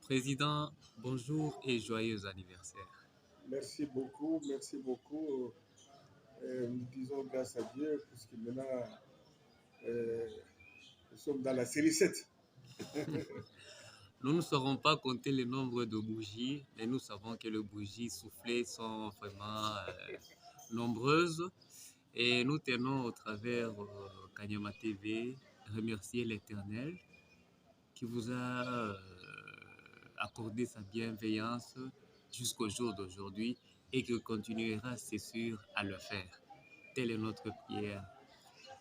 Président, bonjour et joyeux anniversaire. Merci beaucoup, merci beaucoup. Nous disons grâce à Dieu, puisque maintenant, euh, nous sommes dans la série 7. Nous ne saurons pas compter le nombre de bougies, mais nous savons que les bougies soufflées sont vraiment nombreuses. Et nous tenons au travers Kanyama TV remercier l'Éternel qui vous a accordé sa bienveillance jusqu'au jour d'aujourd'hui et qui continuera, c'est sûr, à le faire. Telle est notre prière.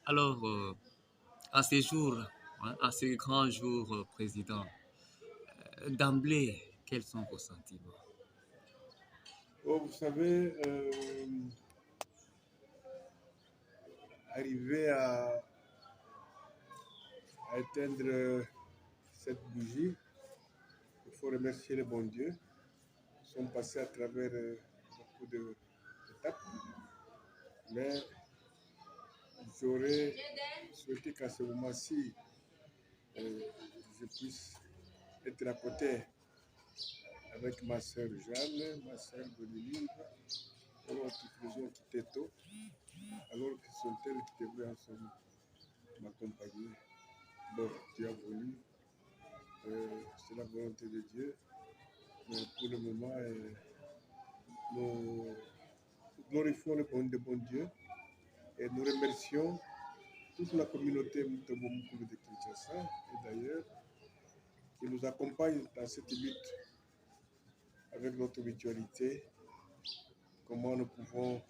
Alors, à ces jours, hein, à ces grands jours, Président, d'emblée, quels sont vos sentiments? Oh, vous savez, arriver à éteindre cette bougie, il faut remercier le bon Dieu. Nous sommes passés à travers beaucoup d'étapes, mais j'aurais souhaité qu'à ce moment-ci, euh, je puisse être à côté avec ma sœur Jeanne, ma sœur Boniline, alors que nous ont quitté tôt, alors que ce sont elles qui devraient ensemble m'accompagner. Bon, tu as voulu, c'est la volonté de Dieu, mais pour le moment, nous glorifions le bon Dieu et nous remercions toute la communauté Mutomomukulu de Kinshasa et d'ailleurs qui nous accompagne dans cette lutte avec notre mutualité, comment nous pouvons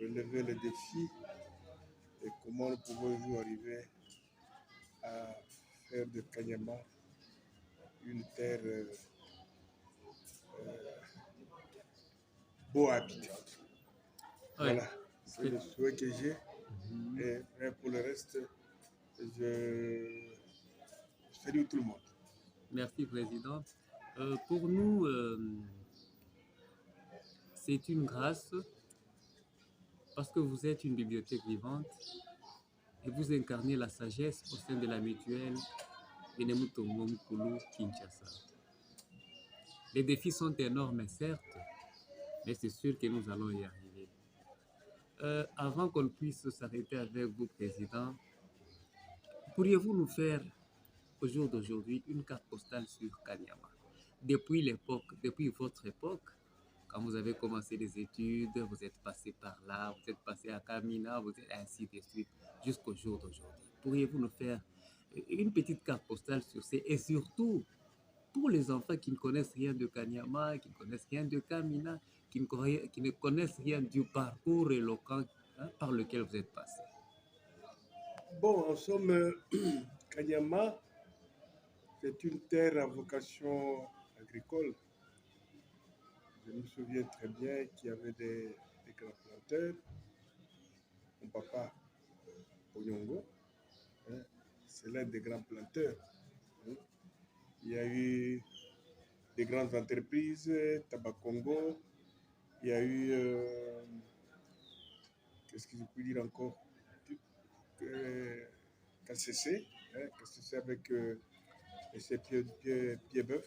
relever les défis et comment nous pouvons un jour arriver à faire de Kanyama une terre beau à habiter. Oui, Voilà, c'est le souhait que j'ai. Et pour le reste, je salue tout le monde. merci, Président. Pour nous, c'est une grâce parce que vous êtes une bibliothèque vivante et vous incarnez la sagesse au sein de la mutuelle Benemutongo Mukulu Kinshasa. Les défis sont énormes, certes, mais c'est sûr que nous allons y arriver. Avant qu'on puisse s'arrêter avec vous, Président, pourriez-vous nous faire, au jour d'aujourd'hui, une carte postale sur Kanyama? Depuis votre époque, quand vous avez commencé les études, vous êtes passé par là, vous êtes passé à Kamina, vous êtes ainsi de suite, jusqu'au jour d'aujourd'hui. Pourriez-vous nous faire une petite carte postale sur ces, et surtout, pour les enfants qui ne connaissent rien de Kanyama, qui ne connaissent rien de Kamina, qui ne connaissent rien du parcours éloquent, hein, par lequel vous êtes passé? Bon, en somme, Kanyama, c'est une terre à vocation agricole. Je me souviens très bien qu'il y avait des grands planteurs. Mon papa, Oyongo, hein, c'est l'un des grands planteurs. Hein. Il y a eu des grandes entreprises, Tabacongo, il y a eu, qu'est-ce que je peux dire encore, KCC, hein, KCC avec ses pieds bœufs.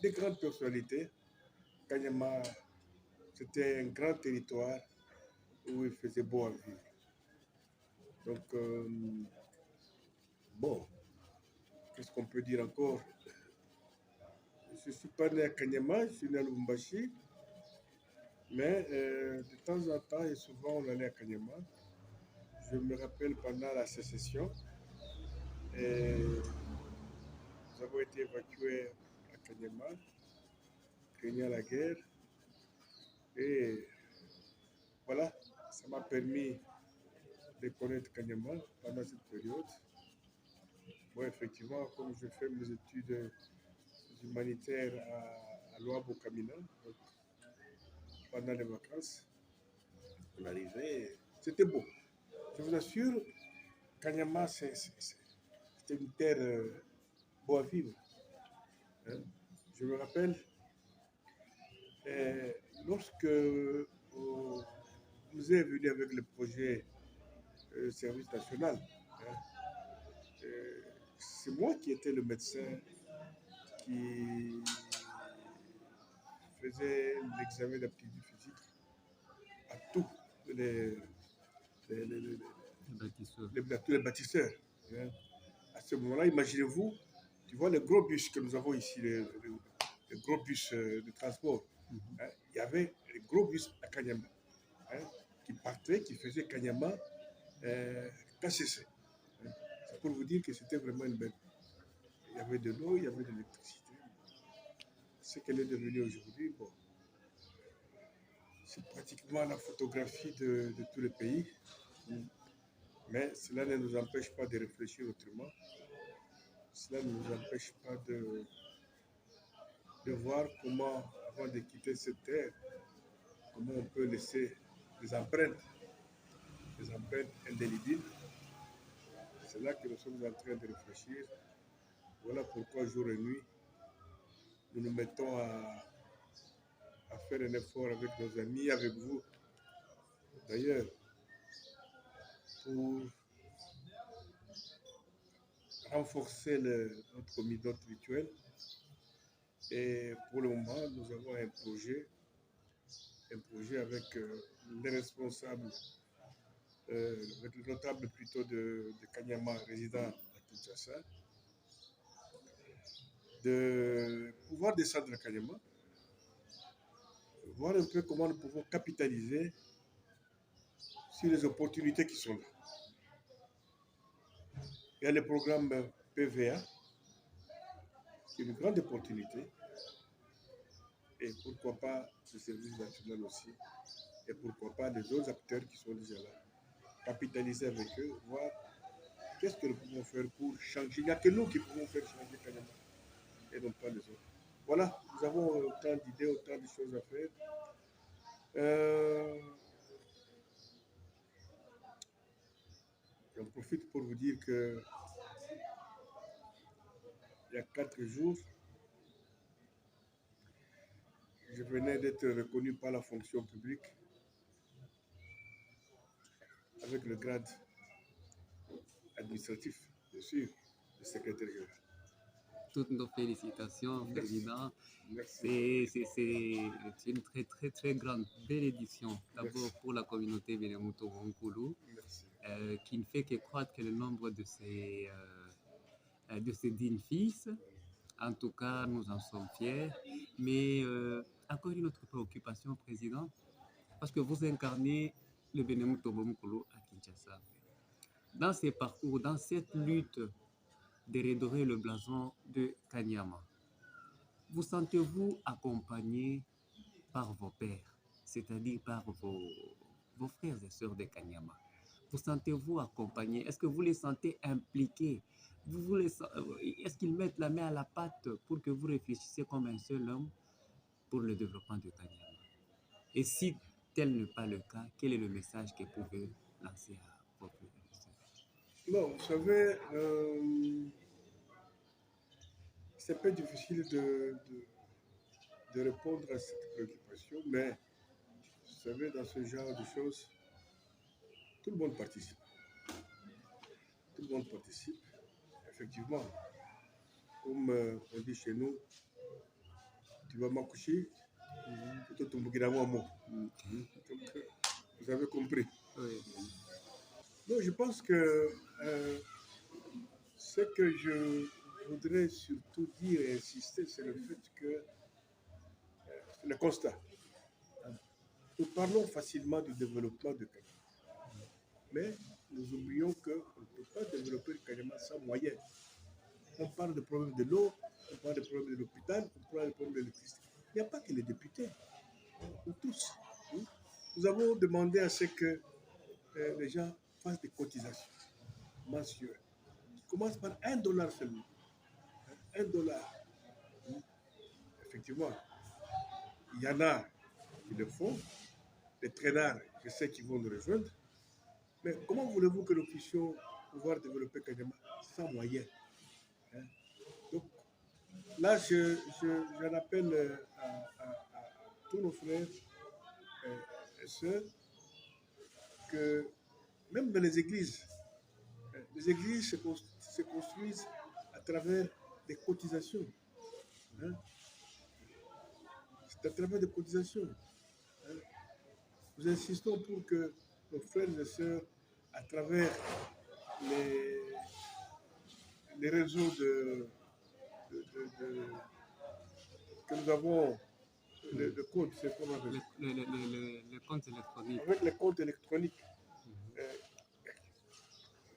Des grandes personnalités. Kanyama, c'était un grand territoire où il faisait beau à vivre. Donc, bon, qu'est-ce qu'on peut dire encore? Je ne suis pas né à Kanyama, je suis né à Lubumbashi, mais de temps en temps et souvent on allait à Kanyama. Je me rappelle pendant la sécession, et nous avons été évacués à Kanyama, craignant la guerre, et voilà, ça m'a permis de connaître Kanyama pendant cette période. Moi, effectivement, comme je fais mes études humanitaires à Loabo Kamina, donc pendant les vacances, on arrivait, c'était beau. Je vous assure, Kanyama, c'était une terre beau à vivre. Hein. Je me rappelle, lorsque vous êtes venu avec le projet service national, hein, c'est moi qui étais le médecin qui faisait l'examen d'aptitude physique à tous les, les, les, les, Bâtisseur. tous les bâtisseurs. Hein. À ce moment-là, imaginez-vous, tu vois les gros bus que nous avons ici, les gros bus de transport. Hein, il y avait les gros bus à Kanyama hein, qui partaient, qui faisaient Kanyama KCC. Hein. C'est pour vous dire que c'était vraiment une belle. Il y avait de l'eau, il y avait de l'électricité. Ce qu'elle est devenue aujourd'hui, bon, c'est pratiquement la photographie de tous les pays. Mais cela ne nous empêche pas de réfléchir autrement. Cela ne nous empêche pas de voir comment, avant de quitter cette terre, comment on peut laisser des empreintes indélébiles. C'est là que nous sommes en train de réfléchir. Voilà pourquoi jour et nuit, nous nous mettons à faire un effort avec nos amis, avec vous. D'ailleurs, pour renforcer notre rituel. Et pour le moment, nous avons un projet avec les responsables, avec le notable plutôt de Kanyama, résident à Kinshasa, de pouvoir descendre à Kanyama, voir un peu comment nous pouvons capitaliser sur les opportunités qui sont là. Il y a le programme PVA, qui est une grande opportunité, et pourquoi pas le service national aussi, et pourquoi pas les autres acteurs qui sont déjà là. Capitaliser avec eux, voir qu'est-ce que nous pouvons faire pour changer. Il n'y a que nous qui pouvons faire changer Kanyama, et non pas les autres. Voilà, nous avons autant d'idées, autant de choses à faire. J'en profite pour vous dire que il y a 4 jours, je venais d'être reconnu par la fonction publique avec le grade administratif, bien sûr, de secrétaire général. Toutes nos félicitations, Président. Merci. C'est une très, très, très grande bénédiction, d'abord pour la communauté Benemuto Wonkulu, qui ne fait que croître que le nombre de ses dignes fils. En tout cas, nous en sommes fiers. Mais encore une autre préoccupation, Président, parce que vous incarnez le Benemuto Wonkulu à Kinshasa. Dans ces parcours, dans cette lutte de redorer le blason de Kanyama, vous sentez-vous accompagné par vos pères, c'est-à-dire par vos frères et sœurs de Kanyama? Vous sentez-vous accompagné? Est-ce que vous les sentez impliqués? Est-ce qu'ils mettent la main à la pâte pour que vous réfléchissiez comme un seul homme pour le développement de Kanyama? Et si tel n'est pas le cas, quel est le message que vous pouvez lancer à vos frères et sœurs? Bon, vous savez, c'est un peu difficile de répondre à cette préoccupation, mais vous savez, dans ce genre de choses, tout le monde participe. Tout le monde participe, effectivement. Comme on dit chez nous, tu vas m'accoucher, plutôt tu me un mot. Vous avez compris. Oui. Donc, je pense que ce que je voudrais surtout dire et insister, c'est le fait que c'est le constat. Nous parlons facilement du développement de Kanyama, mais nous oublions qu'on ne peut pas développer le Kanyama sans moyens. On parle des problèmes de l'eau, on parle des problèmes de l'hôpital, on parle des problèmes de l'électricité. Il n'y a pas que les députés, nous tous. Nous avons demandé à ce que les gens fassent des cotisations mensuelles, qui commencent par $1 seulement. $1. Effectivement, il y en a qui le font, les traînards, je sais qu'ils vont nous rejoindre, mais comment voulez-vous que nous puissions pouvoir développer Kanyama sans moyens? Donc là, j'en appelle à tous nos frères et sœurs que même dans les églises se construisent travers des cotisations. Hein. C'est à travers des cotisations. Hein. Nous insistons pour que nos frères et sœurs, à travers les réseaux que nous avons, le code, c'est comment on appelle ça? Les comptes électroniques. Avec les comptes électroniques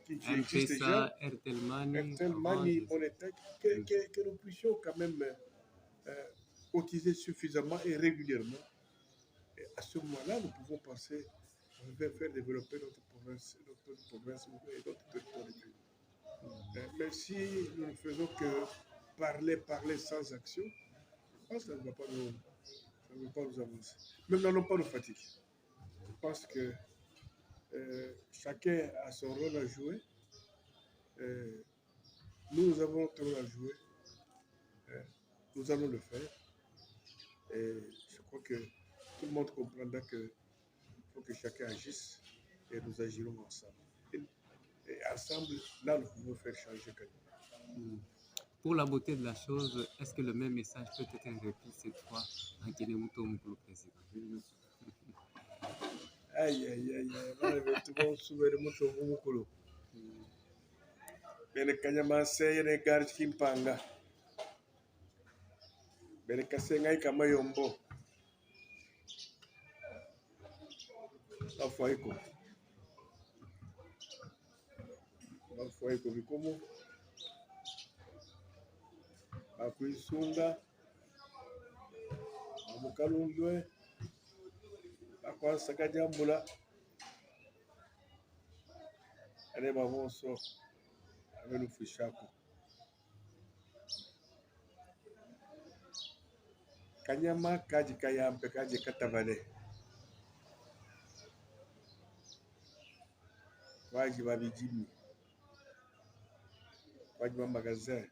qui existent déjà, M-Pesa, Airtel Money, Airtel Money, Monetech, que nous puissions quand même cotiser suffisamment et régulièrement. Et à ce moment-là, nous pouvons penser à faire développer notre province et notre territoire de pays. Mais si nous ne faisons que parler sans action, je pense que ça ne va pas nous avancer. Même n'allons pas nous fatiguer. Je pense que chacun a son rôle à jouer. Nous avons notre rôle à jouer. Nous allons le faire. Et je crois que tout le monde comprendra qu'il faut que chacun agisse et nous agirons ensemble. Et ensemble, là, nous pouvons faire changer quelque chose. Pour la beauté de la chose, est-ce que le même message peut être repris cette fois en Kenemuto Mukulu président? Aïe, aïe, aïe, aïe, tout le monde souvient de Muto Mukulu. Bene kanyama seyene garj kimpanga. Bene kasengai kama yombo. Afuaiko. Afuaiko bikomo. Akuisunga. Amukalundwe. Akwa sakajambula. Ane mavonso. Amenu fishako. Kanyama kaji kayampe kaji katabale. Waji babijimi. Waji wa magasin.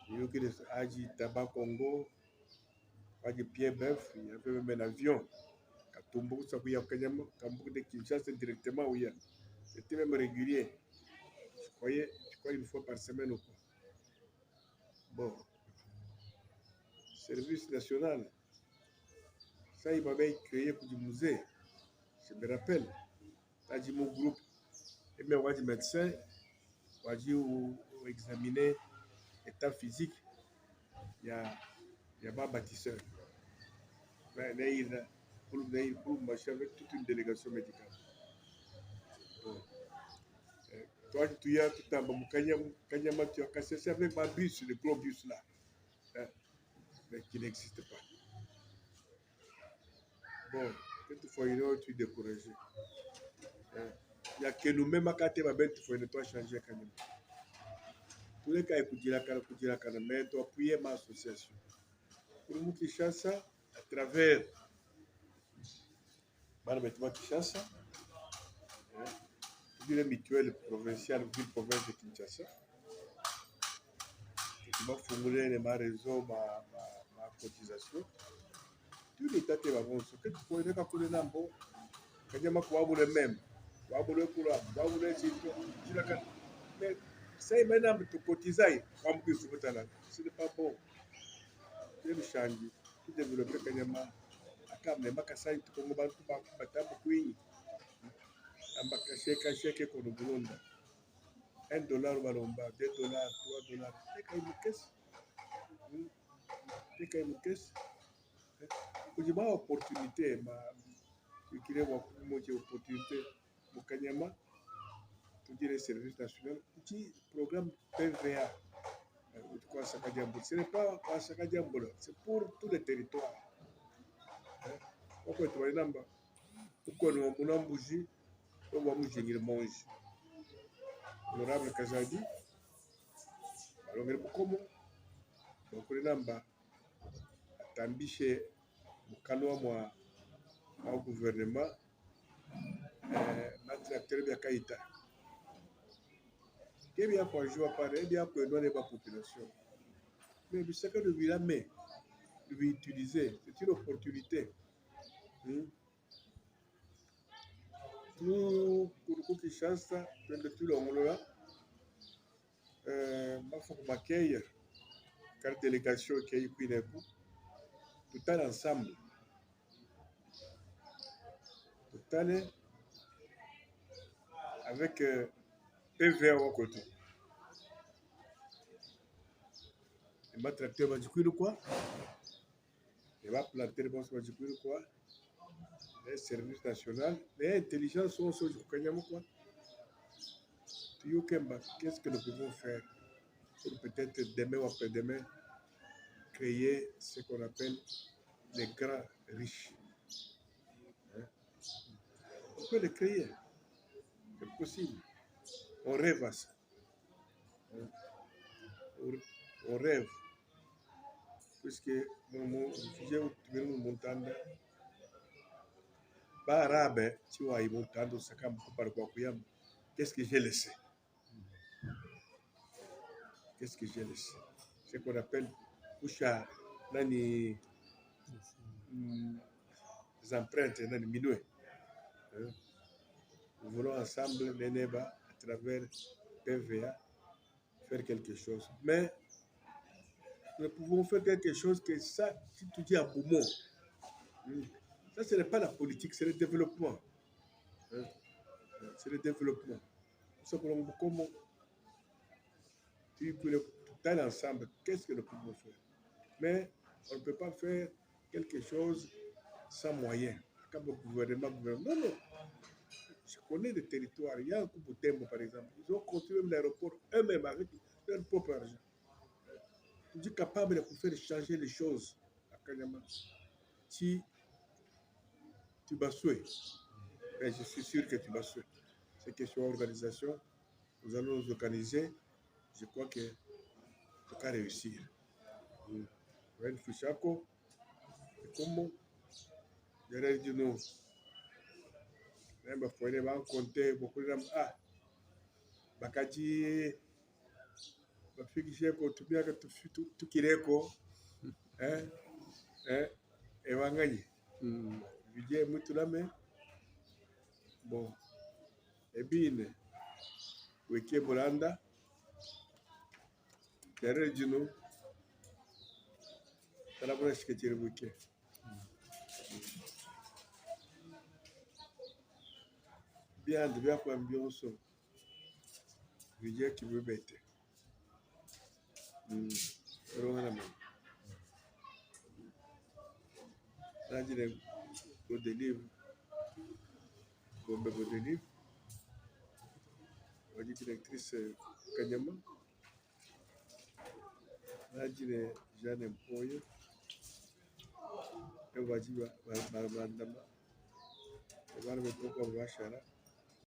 Yoki de Aji Tabac Congo. Waji Pierre Beuf. Il y avait même un avion. Katumbo Sakuya Kanyama. Kambo de Kinshasa directement où il y a. C'était même régulier. Je croyais une fois par semaine ou quoi. Bon. Service national. Ça, il m'avait créé pour du musée. Je me rappelle. T'as dit mon groupe. Et même, on dit médecin. On dit examiner l'état physique. Il y a pas bâtisseur. Pour marcher avec toute une délégation médicale. Bon. Toi, tu as tout en Kanyama, tu as cassé ça avec ma bus, le gros bus là. Mais qui n'existe pas. Bon, quelquefois, tu es découragé. Il n'y a que nous-mêmes à côté, tu faut toi changer Kanyama. Tous les cas, mais tu as appuyé ma association. Pour nous qui chassent à travers Malheureusement Kinshasa, une mutuelle provinciale, ville province de Kinshasa. Qui m'a formulé ma raison, ma cotisation. Tout l'État est bon. Ce que tu peux dire, c'est que les gens, quand ils m'ont le même, mais ça, il m'a dit que tu cotises, ce n'est pas bon. Tu veux changer, tu développer quand ils m'ont akamne makasai tukongo bantu batabu kwinyi ambakasheka sheke kono bulonda $1 balomba $2 $3 teka imukesi kujima opportunité ma kile wa kumoje opportunité mukanyama tujire service national petit programme PVA ce n'est pas à Sakadjambola, c'est pour tous les territoires. Pourquoi tu vas y aller? Pourquoi nous avons bougé? On va bouger le mange. L'honorable Kazadi, alors comment? Donc on est là-bas. Tambiche, Mukano moi, au gouvernement, notre acteur bien Kaïta. Qu'est-ce bien pour jouer à Paris? Bien pour donner la population. Mais ce que nous devons utiliser, c'est une opportunité. Tout pour Kinshasa, de tout le monde là, Mafoko Makeya, car délégation qui a eu tout ensemble. Tout avec PVA au côté. Il m'a traité de quoi? Il va planter le bon de quoi? Les services nationaux, les intelligences sont sur le Kanyama quoi? Qu'est-ce que nous pouvons faire pour peut-être demain ou après-demain créer ce qu'on appelle les grands riches? Hein? On peut les créer, c'est possible. On rêve à ça. Hein? On rêve. Puisque mon sujet où tu veux nous montrer, Barabe, tu vois, ils montent dans ce camp par quoi. Qu'est-ce que j'ai laissé? Qu'est-ce que j'ai laissé? Ce qu'on appelle Usha Nani les empreintes, Nani Minoué. Nous voulons ensemble, Neneba, à travers PVA, faire quelque chose. Mais nous pouvons faire quelque chose que ça, si tu dis à Boumon, ça, ce n'est pas la politique, c'est le développement. C'est le développement. Comment tu peux tout ensemble, qu'est-ce que nous pouvons faire? Mais on ne peut pas faire quelque chose sans moyens. Comme le gouvernement. Non, non. Je connais des territoires. Il y a un coup de Tembo, par exemple. Ils ont construit l'aéroport eux-mêmes avec leur propre argent. Tu es capable de faire changer les choses à Kanyama. Si tu vas souhaiter, mais je suis sûr que tu vas souhaiter. C'est question d'organisation. Nous allons nous organiser. Je crois que tu vas réussir. Ren Fushako, comment derrière du nous, même il faut aller compter beaucoup de gens. Ah, Bakaji, Bafiki ko tubia ka tukireko, Ewanganye. Vijay Mutulame, bon, Ebine, Weke Bolanda, derrière du nous, ça la bonne ce que tu Weke. Bien, de bien pour bien son. Vijay qui veut bête. Là, je l'ai au délivre. Au délivre. On dit directrice Kanyama. Là, je l'ai Jeanne Mpoye. Et on va dire, Barbandama. On va le mettre au Bachara.